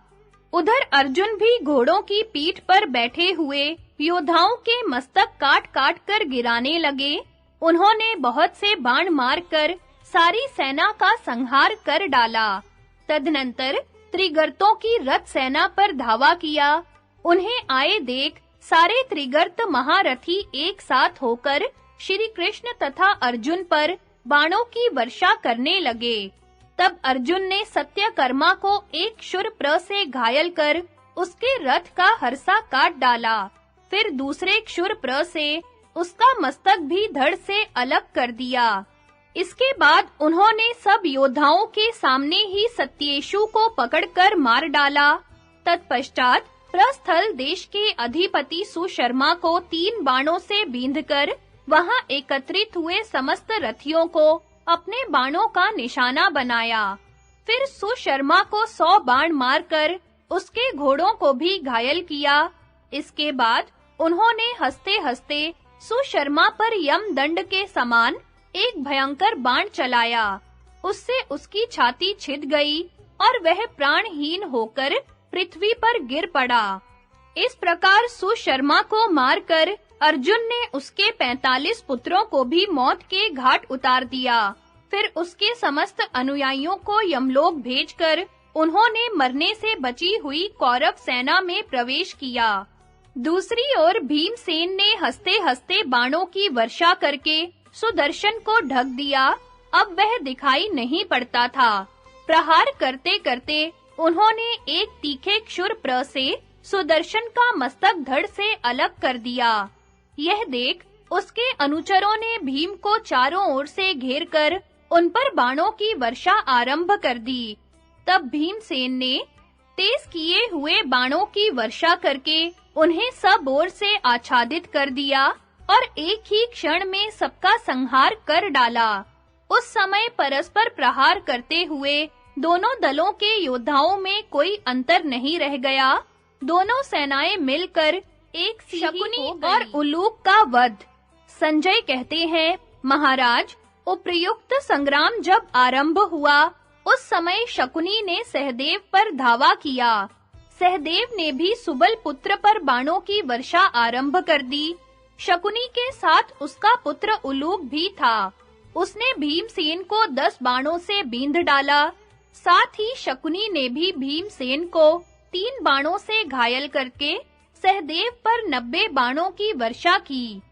उधर अर्जुन भी घोड़ों की पीठ पर बैठे हुए योद्धाओं के मस्तक काट-काट कर गिराने लगे। उन्होंने बहुत से बाण मारकर सारी सेना का संहार कर डाला। तदनंतर त्रिगर्तों की रथ सेना पर धावा किया। उन्हें आए देख सारे त्रिगर्त महारथी एक साथ होकर श्री कृष्ण तथा अर्जुन पर बाणों की वर्षा करने लगे। तब अर्जुन ने सत्यकर्मा को एक शूरप्र से घायल कर उसके रथ का हरसा काट डाला। फिर दूसरे शूरप्र से उसका मस्तक भी धड़ से अलग कर दिया। इसके बाद उन्होंने सब योद्धाओं के सामने ही सत्येशु को पकड़कर मार डाला। तत्पश्चात प्रस्थल देश के अधिपति सुशर्मा को 3 बाणों से बींधकर वहां एकत्रित हुए समस्त रथियों को अपने बाणों का निशाना बनाया। फिर सुशर्मा को 100 बाण मारकर उसके घोड़ों को भी घायल किया। इसके बाद उन्होंने हंसते-हंसते सुशर्मा पर यमदंड के समान एक भयंकर बाण चलाया। उससे उसकी छाती छिद गई और वह प्राणहीन होकर पृथ्वी पर गिर पड़ा। इस प्रकार सुशर्मा को मारकर अर्जुन ने उसके 45 पुत्रों को भी मौत के घाट उतार दिया। फिर उसके समस्त अनुयायियों को यमलोक भेजकर उन्होंने मरने से बची हुई कौरव सेना में प्रवेश किया। दूसरी ओर भीमसेन ने हंसते-हंसते बाणों की वर्षा करके सुदर्शन को ढक दिया। अब वह दिखाई नहीं पड़ता था। प्रहार करते-करते उन्होंने एक तीखे क्षुरप्र से सुदर्शन का मस्तक धड़ से अलग कर दिया। यह देख उसके अनुचरों ने भीम को चारों ओर से घेरकर उन पर बाणों की वर्षा आरंभ कर दी। तब भीमसेन ने तेज किए हुए बाणों की वर्षा करके उन्हें सब ओर से आच्छादित कर दिया और एक ही क्षण में सबका संहार कर डाला। उस समय परस्पर प्रहार करते हुए दोनों दलों के योद्धाओं में कोई अंतर नहीं रह गया। दोनों सेनाएं मिलकर एक शकुनी और उलूक का वध। संजय कहते हैं, महाराज, उपर्युक्त संग्राम जब आरंभ हुआ, उस समय शकुनी ने सहदेव पर धावा किया। सहदेव ने भी सुबल पुत्र पर बाणों की वर्षा आरंभ कर दी। शकुनी के साथ उसका पुत्र उलूक भी था। उसने भीमसेन को 10 बाणों से बींध डाला। साथ ही शकुनी ने भी भीमसेन को 3 बाणों से घायल करके सहदेव पर 90 बाणों की वर्षा की।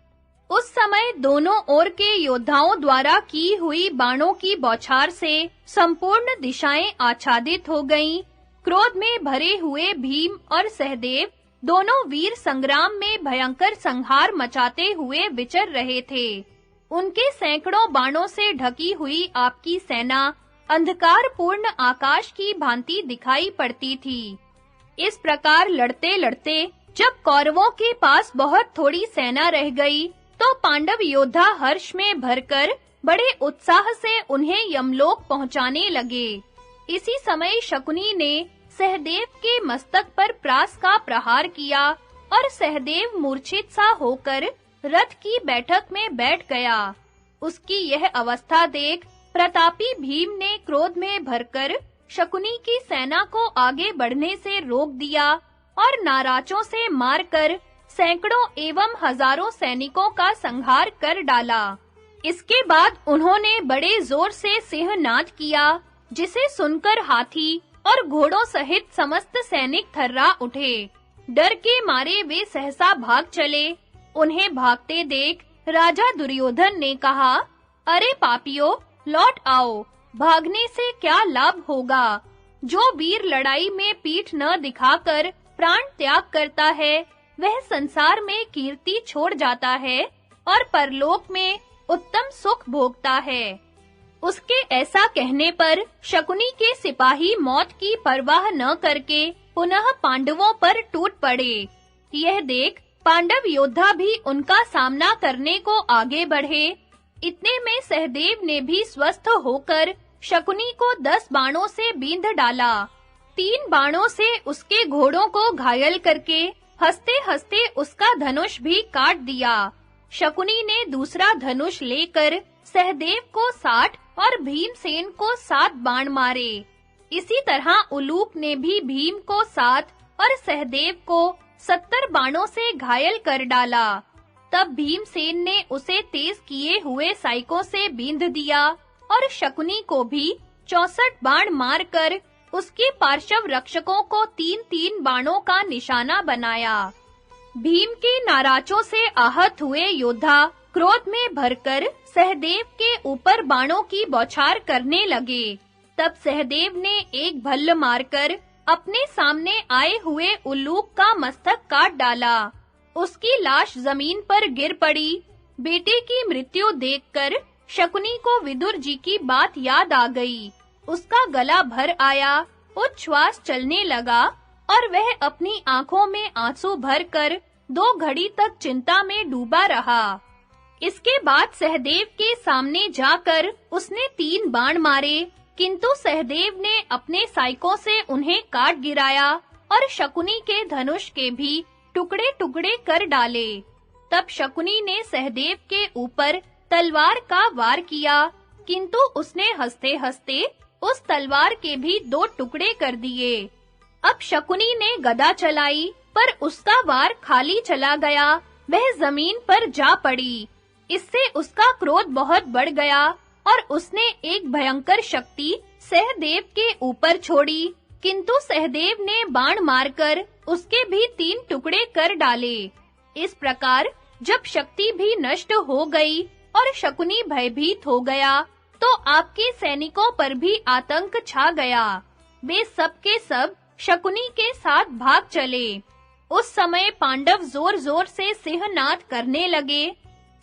उस समय दोनों ओर के योद्धाओं द्वारा की हुई बाणों की बौछार से संपूर्ण दिशाएं आच्छादित हो गईं। क्रोध में भरे हुए भीम और सहदेव दोनों वीर संग्राम में भयंकर संहार मचाते हुए विचर रहे थे। उनके सैकड़ों बाणों से ढकी हुई आपकी सेना अंधकारपूर्ण आकाश की भांति दिखाई पड़ती थी। इस प्रकार लड़ते-लड़ते जब कौरवों के पास बहुत थोड़ी सेना रह गई, तो पांडव योद्धा हर्ष में भरकर बड़े उत्साह से उन्हें यमलोक पहुंचाने लगे। इसी समय शकुनी ने सहदेव के मस्तक पर प्रास का प्रहार किया और सहदेव मूर्छित सा होकर रथ की बैठक में बैठ गया। उसकी यह अवस्था देख प्रतापी भीम ने क्रोध में भरकर शकुनी की सेना को आगे बढ़ने से रोक दिया और नाराजों से मारकर सैकड़ों एवं हजारों सैनिकों का संहार कर डाला। इसके बाद उन्होंने बड़े जोर से सिंहनाद किया, जिसे सुनकर हाथी और घोड़ों सहित समस्त सैनिक थर्रा उठे। डर के मारे वे सहसा भाग चले। उन्हें भागते देख राजा दुर्योधन ने कहा, अरे पापियों, लौट आओ, भागने से क्या लाभ होगा? जो वीर लड़ाई में पीठ न दिखाकर प्राण त्याग करता है, वह संसार में कीर्ति छोड़ जाता है और परलोक में उत्तम सुख भोगता है। उसके ऐसा कहने पर शकुनी के सिपाही मौत की परवाह न करके पुनः पांडवों पर टूट पड़े। यह देख पांडव योद्धा भी उनका सामना करने को आगे बढ़े। इतने में सहदेव ने भी स्वस्थ होकर शकुनी को 10 बाणों से बींध डाला। 3 बाणों से उसके घोड़ों को घायल करके हंसते-हंसते उसका धनुष भी काट दिया। शकुनी ने दूसरा धनुष लेकर सहदेव को 60 और भीमसेन को 7 बाण मारे। इसी तरह उलूक ने भी भीम को 7 और सहदेव को 70 बाणों से घायल कर डाला। तब भीमसेन ने उसे तेज किए हुए साइकों से बींध दिया और शकुनी को भी 64 बाण मारकर उसके पार्श्व रक्षकों को 3-3 बाणों का निशाना बनाया। भीम के नाराजों से आहत हुए योद्धा क्रोध में भरकर सहदेव के ऊपर बाणों की बौछार करने लगे। तब सहदेव ने एक भल्ल मारकर अपने सामने आए हुए उल्लूक का मस्तक काट डाला। उसकी लाश जमीन पर गिर पड़ी। बेटे की मृत्यु देखकर शकुनी को विदुर जी की बात याद आ गई। उसका गला भर आया, उच्छ्वास चलने लगा और वह अपनी आंखों में आंसू भरकर 2 घड़ी तक चिंता में डूबा रहा। इसके बाद सहदेव के सामने जाकर उसने 3 बाण मारे, किंतु सहदेव ने अपने साइकों से उन्हें काट गिराया और शकुनी के धनुष के भी टुकड़े-टुकड़े कर डाले। तब शकुनी ने सहदेव के ऊपर तलवार का वार किया, किंतु उसने हंसते-हंसते उस तलवार के भी 2 टुकड़े कर दिए। अब शकुनी ने गदा चलाई, पर उसका वार खाली चला गया। वह जमीन पर जा पड़ी। इससे उसका क्रोध बहुत बढ़ गया और उसने एक भयंकर शक्ति सहदेव के ऊपर छोड़ी, किंतु सहदेव ने बाण मारकर उसके भी 3 टुकड़े कर डाले। इस प्रकार जब शक्ति भी नष्ट हो गई और शकुनी भयभीत हो गया, तो आपके सैनिकों पर भी आतंक छा गया। वे सब के सब शकुनी के साथ भाग चले। उस समय पांडव जोर-जोर से सिंहनाद करने लगे।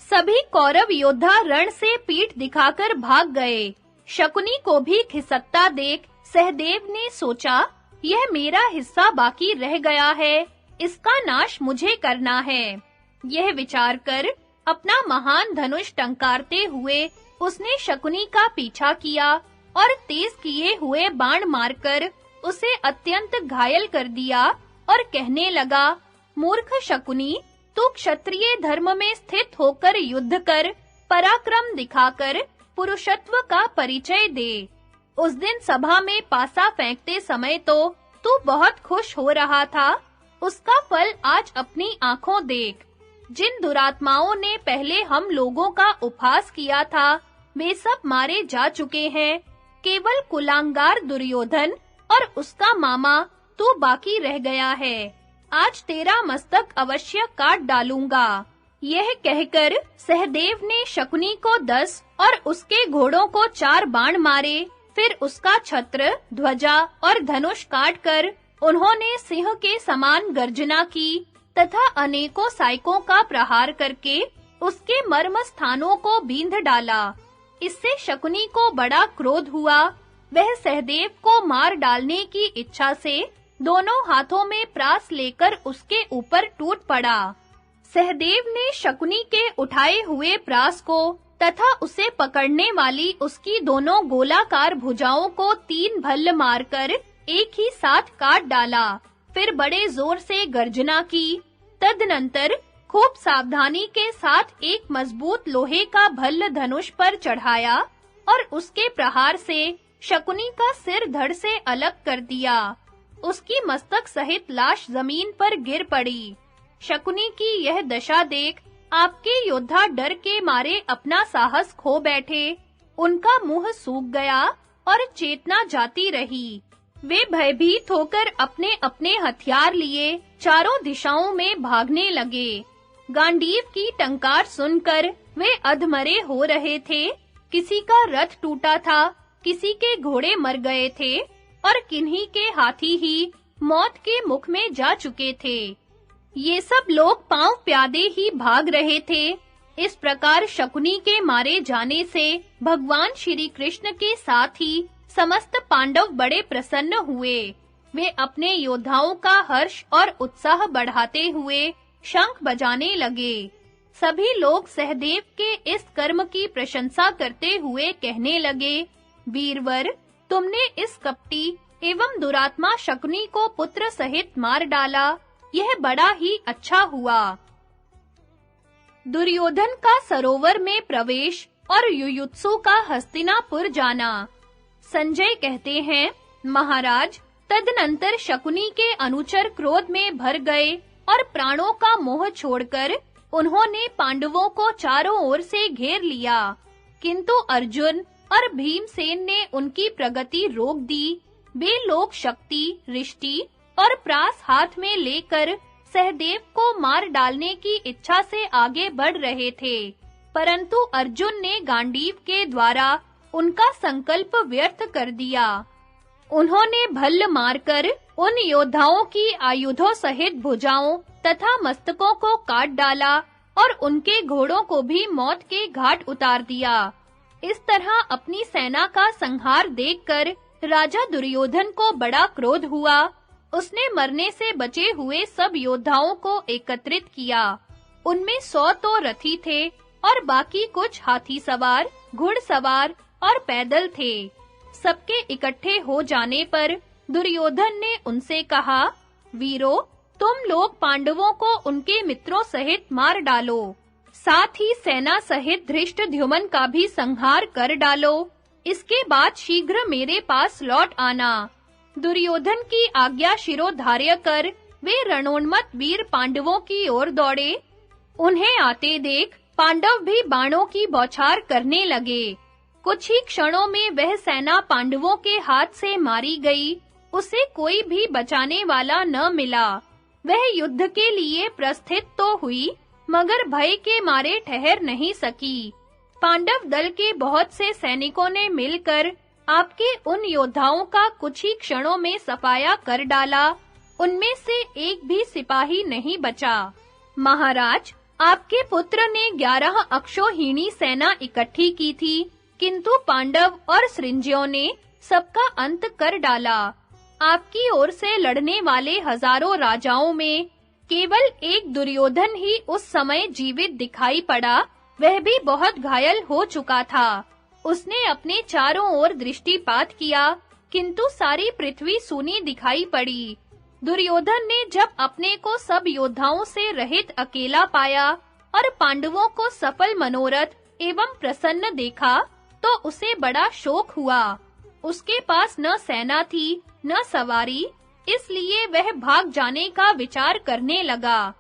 सभी कौरव योद्धा रण से पीठ दिखाकर भाग गए। शकुनी को भी खिसकता देख सहदेव ने सोचा, यह मेरा हिस्सा बाकी रह गया है, इसका नाश मुझे करना है। यह विचार कर अपना महान धनुष टंकारते हुए उसने शकुनी का पीछा किया और तेज किए हुए बाण मारकर उसे अत्यंत घायल कर दिया और कहने लगा, मूर्ख शकुनी, तू क्षत्रिय धर्म में स्थित होकर युद्ध कर, पराक्रम दिखाकर पुरुषत्व का परिचय दे। उस दिन सभा में पासा फेंकते समय तो तू बहुत खुश हो रहा था, उसका फल आज अपनी आंखों देख। जिन दुरात्माओं ने पहले हम लोगों का उपहास किया था, वे सब मारे जा चुके हैं। केवल कुलांगार दुर्योधन और उसका मामा तू बाकी रह गया है। आज तेरा मस्तक अवश्य काट डालूंगा। यह कहकर सहदेव ने शकुनी को 10 और उसके घोड़ों को 4 बाण मारे। फिर उसका छत्र, ध्वजा और धनुष काटकर उन्होंने सिंह के समान गर्जना की तथा अनेकों साइकों का प्रहार करके उसके मर्म स्थानों को बींध डाला। इससे शकुनी को बड़ा क्रोध हुआ। वह सहदेव को मार डालने की इच्छा से दोनों हाथों में प्रास लेकर उसके ऊपर टूट पड़ा। सहदेव ने शकुनी के उठाए हुए प्रास को तथा उसे पकड़ने वाली उसकी दोनों गोलाकार भुजाओं को 3 भल्ल मारकर एक ही साथ काट डाला। फिर बड़े जोर से गर्जना की। तदनंतर खूब सावधानी के साथ एक मजबूत लोहे का भल्ल धनुष पर चढ़ाया और उसके प्रहार से शकुनी का सिर धड़ से अलग कर दिया। उसकी मस्तक सहित लाश जमीन पर गिर पड़ी। शकुनी की यह दशा देख आपके योद्धा डर के मारे अपना साहस खो बैठे। उनका मुंह सूख गया और चेतना जाती रही। वे भयभीत होकर अपने-अपने हथियार लिए चारों दिशाओं में भागने लगे। गांडीव की टंकार सुनकर वे अधमरे हो रहे थे। किसी का रथ टूटा था, किसी के घोड़े मर गए थे और किन्हीं के हाथी ही मौत के मुख में जा चुके थे। ये सब लोग पांव प्यादे ही भाग रहे थे। इस प्रकार शकुनी के मारे जाने से भगवान श्री कृष्ण के साथ ही समस्त पांडव बड़े प्रसन्न हुए। वे अपने योद्धाओं का हर्ष और उत्साह बढ़ाते हुए शंख बजाने लगे। सभी लोग सहदेव के इस कर्म की प्रशंसा करते हुए कहने लगे, वीरवर, तुमने इस कपटी एवं दुरात्मा शकुनी को पुत्र सहित मार डाला, यह बड़ा ही अच्छा हुआ। दुर्योधन का सरोवर में प्रवेश और युयुत्सु का हस्तिनापुर जाना। संजय कहते हैं, महाराज, तदनंतर शकुनी के अनुचर क्रोध में भर गए और प्राणों का मोह छोड़कर उन्होंने पांडवों को चारों ओर से घेर लिया। किंतु अर्जुन और भीमसेन ने उनकी प्रगति रोक दी। वे लोग शक्ति, रिष्टि और प्रास हाथ में लेकर सहदेव को मार डालने की इच्छा से आगे बढ़ रहे थे, परंतु अर्जुन ने गांडीव के द्वारा उनका संकल्प व्यर्थ कर दिया। उन्होंने भल्ल मारकर उन योद्धाओं की आयुधों सहित भुजाओं तथा मस्तकों को काट डाला और उनके घोड़ों को भी मौत के घाट उतार दिया। इस तरह अपनी सेना का संहार देखकर राजा दुर्योधन को बड़ा क्रोध हुआ। उसने मरने से बचे हुए सब योद्धाओं को एकत्रित किया। उनमें 100 तो रथी थे और बाकी कुछ हाथी सवार, घुड़सवार और पैदल थे। सबके इकट्ठे हो जाने पर दुर्योधन ने उनसे कहा, वीरों, तुम लोग पांडवों को उनके मित्रों सहित मार डालो। साथ ही सेना सहित धृष्टद्युम्न का भी संहार कर डालो। इसके बाद शीघ्र मेरे पास लौट आना। दुर्योधन की आज्ञा शिरोधार्य कर वे रणोन्मत्त वीर पांडवों की ओर दौड़े। उन्हें आते देख पांडव भी बाणों की बौछार करने लगे। कुछ ही क्षणों में वह सेना पांडवों के हाथ से मारी गई। उसे कोई भी बचाने वाला न मिला। वह युद्ध के लिए प्रस्थित तो हुई, मगर भय के मारे ठहर नहीं सकी। पांडव दल के बहुत से सैनिकों ने मिलकर आपके उन योद्धाओं का कुछ ही क्षणों में सफाया कर डाला। उनमें से एक भी सिपाही नहीं बचा। महाराज, आपके पुत्र ने 11 अक्षौहिणी सेना इकट्ठी की थी, किंतु पांडव और सृंजयों ने सबका अंत कर डाला। आपकी ओर से लड़ने वाले हजारों राजाओं में केवल एक दुर्योधन ही उस समय जीवित दिखाई पड़ा। वह भी बहुत घायल हो चुका था। उसने अपने चारों ओर दृष्टिपात किया, किंतु सारी पृथ्वी सूनी दिखाई पड़ी। दुर्योधन ने जब अपने को सब योद्धाओं से रहित अकेला पाया और पांडवों को सफल मनोरथ एवं प्रसन्न देखा, तो उसे बड़ा शोक हुआ। उसके पास न सेना थी, न सवारी, इसलिए वह भाग जाने का विचार करने लगा।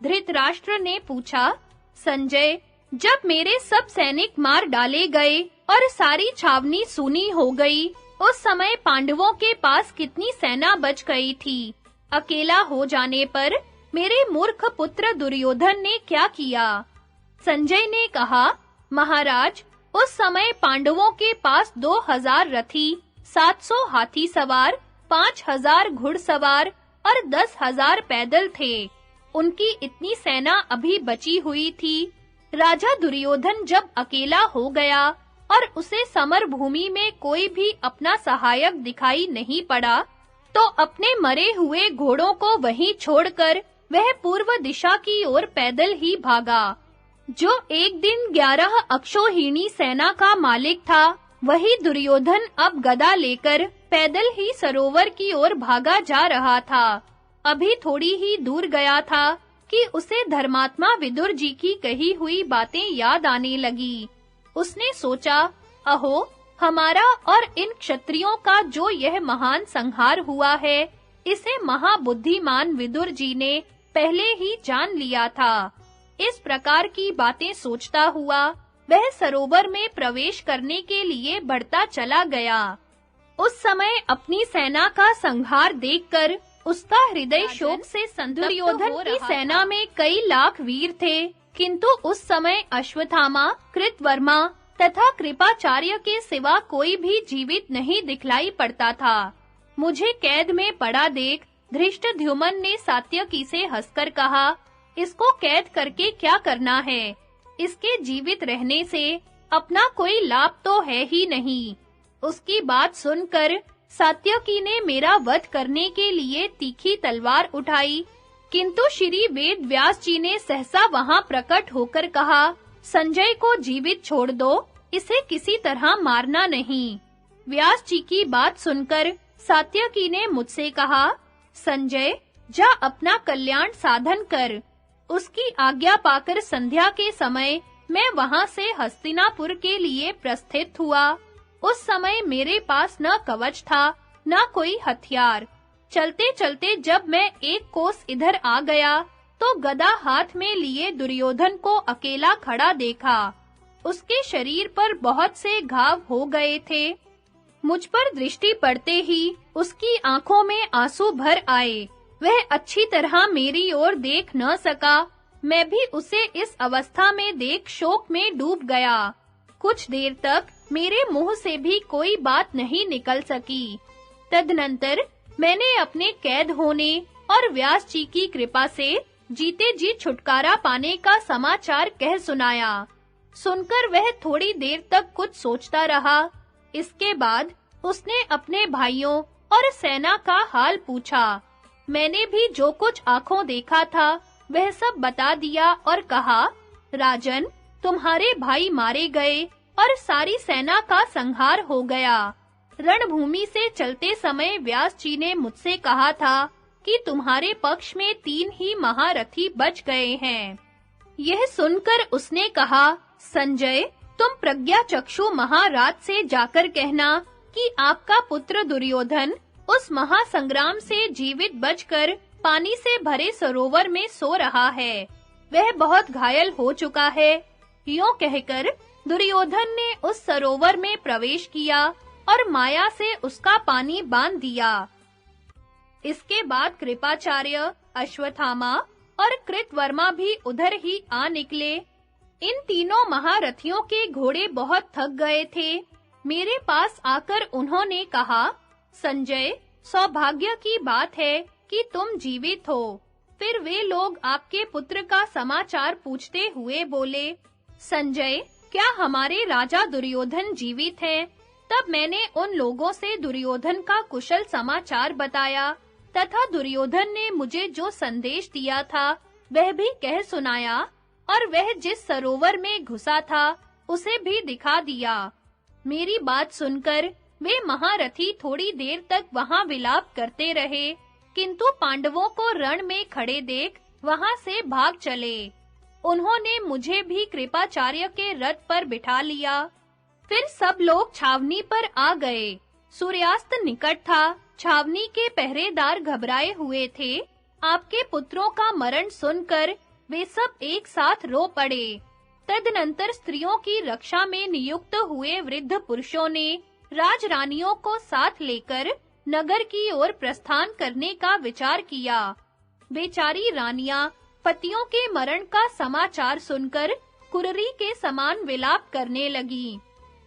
धृतराष्ट्र ने पूछा, संजय, जब मेरे सब सैनिक मार डाले गए और सारी छावनी सूनी हो गई, उस समय पांडवों के पास कितनी सेना बच गई थी? अकेला हो जाने पर मेरे मूर्ख पुत्र दुर्योधन ने क्या किया? संजय ने कहा, महाराज, उस समय पांडवों के पास 2000 रथी, 700 हाथी सवार, 5000 घुड़सवार और 10,000 पैदल थे। उनकी इतनी सेना अभी बची हुई थी। राजा दुर्योधन जब अकेला हो गया और उसे समर भूमि में कोई भी अपना सहायक दिखाई नहीं पड़ा, तो अपने मरे हुए घोड़ों को वहीं छोड़कर वह पूर्व दिशा की ओर पैदल ही भागा। जो एक दिन 11 अक्षौहिणी सेना का मालिक था, वही दुर्योधन अब गदा लेकर पैदल ही सरोवर की ओर भागा जा रहा था। अभी थोड़ी ही दूर गया था कि उसे धर्मात्मा विदुर जी की कही हुई बातें याद आने लगी। उसने सोचा, अहो, हमारा और इन क्षत्रियों का जो यह महान संहार हुआ है, इसे महाबुद्धिमान विदुर जी ने पहले ही जान लिया था। इस प्रकार की बातें सोचता हुआ वह सरोवर में प्रवेश करने के लिए बढ़ता चला गया। उस समय अपनी सेना का संहार देखकर उसका हृदय शोक से संतप्त दुर्योधन की सेना में कई लाख वीर थे, किंतु उस समय अश्वत्थामा, कृतवर्मा तथा कृपाचार्य के सिवा कोई भी जीवित नहीं दिखलाई पड़ता था। मुझे कैद में पड़ा देख धृष्टद्युम्न ने सात्यकी से हंसकर कहा, इसको कैद करके क्या करना है? इसके जीवित रहने से अपना कोई लाभ तो है ही नहीं। उसकी बात सुनकर सात्यकी ने मेरा वध करने के लिए तीखी तलवार उठाई, किंतु श्री वेद व्यास जी ने सहसा वहां प्रकट होकर कहा, संजय को जीवित छोड़ दो, इसे किसी तरह मारना नहीं। व्यास जी की बात सुनकर सात्यकी ने मुझसे कहा, संजय जा अपना कल्याण साधन कर। उसकी आज्ञा पाकर संध्या के समय मैं वहां से हस्तिनापुर के लिए प्रस्थित हुआ। उस समय मेरे पास न कवच था, न कोई हथियार। चलते-चलते जब मैं एक कोस इधर आ गया, तो गदा हाथ में लिए दुर्योधन को अकेला खड़ा देखा। उसके शरीर पर बहुत से घाव हो गए थे। मुझ पर दृष्टि पड़ते ही उसकी आंखों में आंसू भर आए। वह अच्छी तरह मेरी ओर देख न सका। मैं भी उसे इस अवस्था में देख शोक में डूब गया। कुछ देर तक मेरे मुंह से भी कोई बात नहीं निकल सकी। तदनंतर मैंने अपने कैद होने और व्यास जी की कृपा से जीते जी छुटकारा पाने का समाचार कह सुनाया। सुनकर वह थोड़ी देर तक कुछ सोचता रहा। इसके बाद उसने अपने भाइयों और सेना का हाल पूछा। मैंने भी जो कुछ आंखों देखा था वह सब बता दिया और कहा, राजन, तुम्हारे भाई मारे गए और सारी सेना का संहार हो गया। रणभूमि से चलते समय व्यास जी ने मुझसे कहा था कि तुम्हारे पक्ष में 3 ही महारथी बच गए हैं। यह सुनकर उसने कहा, संजय, तुम प्रज्ञा चक्षु महाराज से जाकर कहना कि आपका पुत्र दुर्योधन उस महासंग्राम से जीवित बचकर पानी से भरे सरोवर में सो रहा है। वह बहुत घायल हो चुका है। यूं कहकर दुर्योधन ने उस सरोवर में प्रवेश किया और माया से उसका पानी बांध दिया। इसके बाद कृपाचार्य, अश्वत्थामा और कृतवर्मा भी उधर ही आ निकले। इन तीनों महारथियों के घोड़े बहुत थक गए थे। मेरे पास आकर उन्होंने कहा, संजय, सौभाग्य की बात है कि तुम जीवित हो। फिर वे लोग आपके पुत्र का समाचार पूछते हुए बोले, संजय, क्या हमारे राजा दुर्योधन जीवित हैं? तब मैंने उन लोगों से दुर्योधन का कुशल समाचार बताया तथा दुर्योधन ने मुझे जो संदेश दिया था वह भी कह सुनाया और वह जिस सरोवर में घुसा था उसे भी दिखा दिया। मेरी बात सुनकर वे महारथी थोड़ी देर तक वहां विलाप करते रहे, किंतु पांडवों को रण में खड़े देख वहां से भाग चले। उन्होंने मुझे भी कृपाचार्य के रथ पर बिठा लिया। फिर सब लोग छावनी पर आ गए। सूर्यास्त निकट था। छावनी के पहरेदार घबराए हुए थे। आपके पुत्रों का मरण सुनकर वे सब एक साथ रो पड़े। तदनंतर स्त्रियों की रक्षा में नियुक्त हुए वृद्ध पुरुषों ने राजरानियों को साथ लेकर नगर की ओर प्रस्थान करने का विचार किया। बेचारी रानियां पतियों के मरण का समाचार सुनकर कुररी के समान विलाप करने लगी।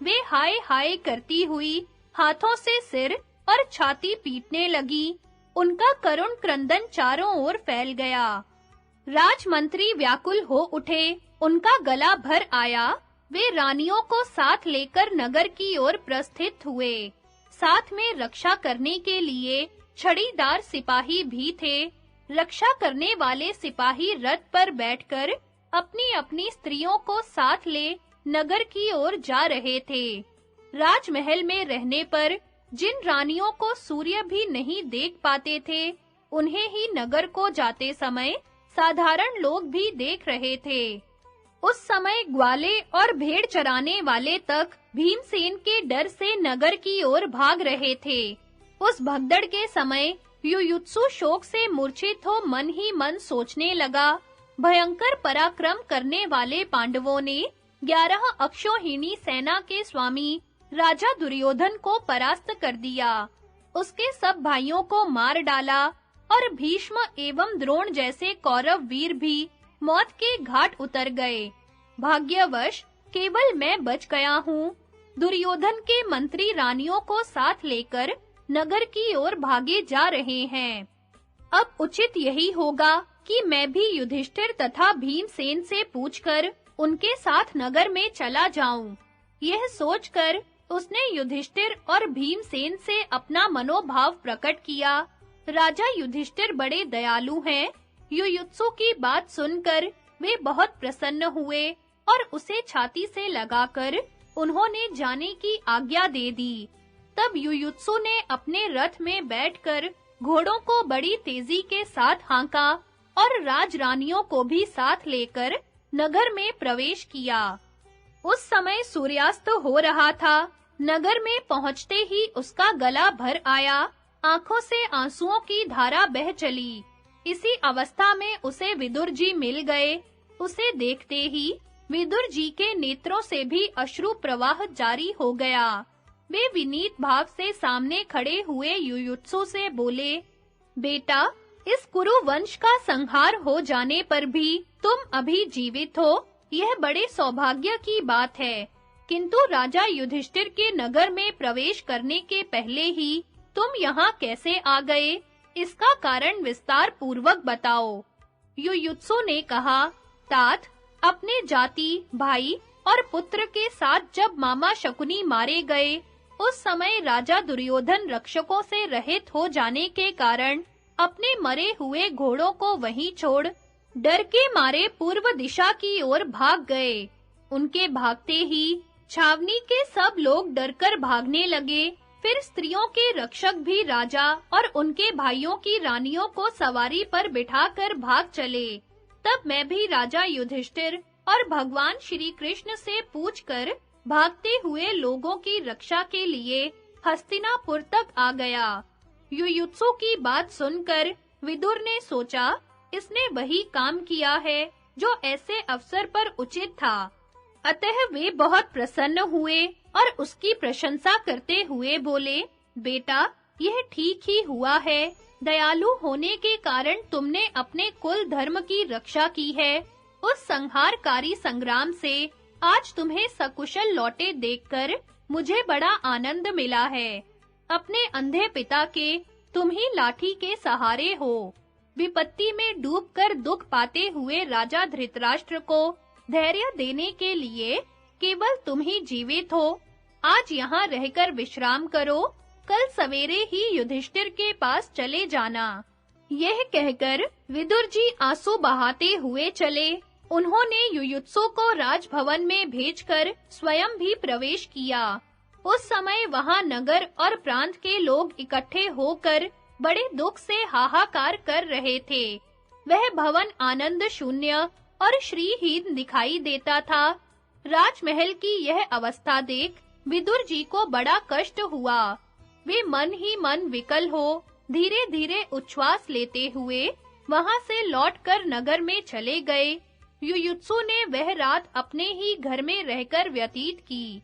वे हाय हाय करती हुई हाथों से सिर और छाती पीटने लगी। उनका करुण क्रंदन चारों ओर फैल गया। राजमंत्री व्याकुल हो उठे। उनका गला भर आया। वे रानियों को साथ लेकर नगर की ओर प्रस्थित हुए। साथ में रक्षा करने के लिए छड़ीदार सिपाही भी थे। रक्षा करने वाले सिपाही रथ पर बैठकर अपनी-अपनी स्त्रियों को साथ ले नगर की ओर जा रहे थे। राजमहल में रहने पर जिन रानियों को सूर्य भी नहीं देख पाते थे, उन्हें ही नगर को जाते समय साधारण लोग भी देख रहे थे। उस समय ग्वाले और भेड़ चराने वाले तक भीमसेन के डर से नगर की ओर भाग रहे थे। उस भगदड़ के समय युयुत्सु शोक से मूर्छित हो मन ही मन सोचने लगा। भयंकर पराक्रम करने वाले पांडवों ने 11 अक्षौहिणी सेना के स्वामी राजा दुर्योधन को परास्त कर दिया। उसके सब भाइयों को मार डाला और भीष्म एवं द्रोण जैसे कौरव वीर भी मौत के घाट उतर गए। भाग्यवश केवल मैं बच गया हूँ। दुर्योधन के मंत्री रानियों को साथ लेकर नगर की ओर भागे जा रहे हैं। अब उचित यही होगा कि मैं भी युधिष्ठिर तथा भीमसेन से पूछकर उनके साथ नगर में चला जाऊं। यह सोचकर उसने युधिष्ठिर और भीमसेन से अपना मनोभाव प्रकट किया। राजा युधिष्ठिर बड़े दयालु हैं। युयुत्सु की बात सुनकर वे बहुत प्रसन्न हुए और उसे छाती से लगाकर उन्होंने जाने की आज्ञा दे दी। तब युयुत्सु ने अपने रथ में बैठकर घोड़ों को बड़ी तेजी के साथ हाँका और राजरानियों को भी साथ लेकर नगर में प्रवेश किया। उस समय सूर्यास्त हो रहा था। नगर में पहुंचते ही उसका गला भर आया, आंखों से आंसुओं की धारा बह चली। इसी अवस्था में उसे विदुर जी मिल गए। उसे देखते ही विदुर जी के नेत्रों से भी अश्रु प्रवाह जारी हो गया। वे विनीत भाव से सामने खड़े हुए युयुत्सु से बोले, बेटा, इस कुरु वंश का संहार हो जाने पर भी तुम अभी जीवित हो, यह बड़े सौभाग्य की बात है। किंतु राजा युधिष्ठिर के नगर में प्रवेश करने के पहले ही तुम यहाँ कैसे आ गए? इसका कारण विस्तार पूर्वक बताओ। युयुत्सु ने कहा, तात, अपने जाति, भाई और पुत्र के साथ जब मामा शकुनी मारे गए, उस समय राजा दुर्योधन रक्षकों से रहित हो जाने के कारण अपने मरे हुए घोड़ों को वहीं छोड़ डर के मारे पूर्व दिशा की ओर भाग गए। उनके भागते ही छावनी के सब लोग डरकर भागने लगे। फिर स्त्रियों के रक्षक भी राजा और उनके भाइयों की रानियों को सवारी पर बिठाकर भाग चले। तब मैं भी राजा युधिष्ठिर और भगवान श्री कृष्ण से पूछकर भागते हुए लोगों की रक्षा के लिए हस्तिनापुर तक आ गया। युयुत्सु की बात सुनकर विदुर ने सोचा, इसने वही काम किया है जो ऐसे अवसर पर उचित था। अतः वे बहुत प्रसन्न हुए और उसकी प्रशंसा करते हुए बोले, बेटा, यह ठीक ही हुआ है। दयालु होने के कारण तुमने अपने कुल धर्म की रक्षा की है। उस संहारकारी संग्राम से आज तुम्हें सकुशल लौटे देखकर मुझे बड़ा आनंद मिला है। अपने अंधे पिता के तुम ही लाठी के सहारे हो। विपत्ति में डूबकर दुख पाते हुए राजा धृतराष्ट्र को धैर्य देने के लिए केवल तुम ही जीवित हो। आज यहाँ रहकर विश्राम करो, कल सवेरे ही युधिष्ठिर के पास चले जाना। यह कहकर विदुर जी आंसू बहाते हुए चले। उन्होंने युयुत्सु को राजभवन में भेजकर स्वयं भी प्रवेश किया। उस समय वहां नगर और प्रांत के लोग इकट्ठे होकर बड़े दुख से हाहाकार कर रहे थे। वह भवन आनंद शून्य और श्रीहीन दिखाई देता था। राजमहल की यह अवस्था देख विदुर जी को बड़ा कष्ट हुआ। वे मन ही मन विकल हो धीरे-धीरे उच्छ्वास लेते हुए वहां से लौटकर नगर में चले गए। युयुत्सु ने वह रात अपने ही घर में रहकर व्यतीत की।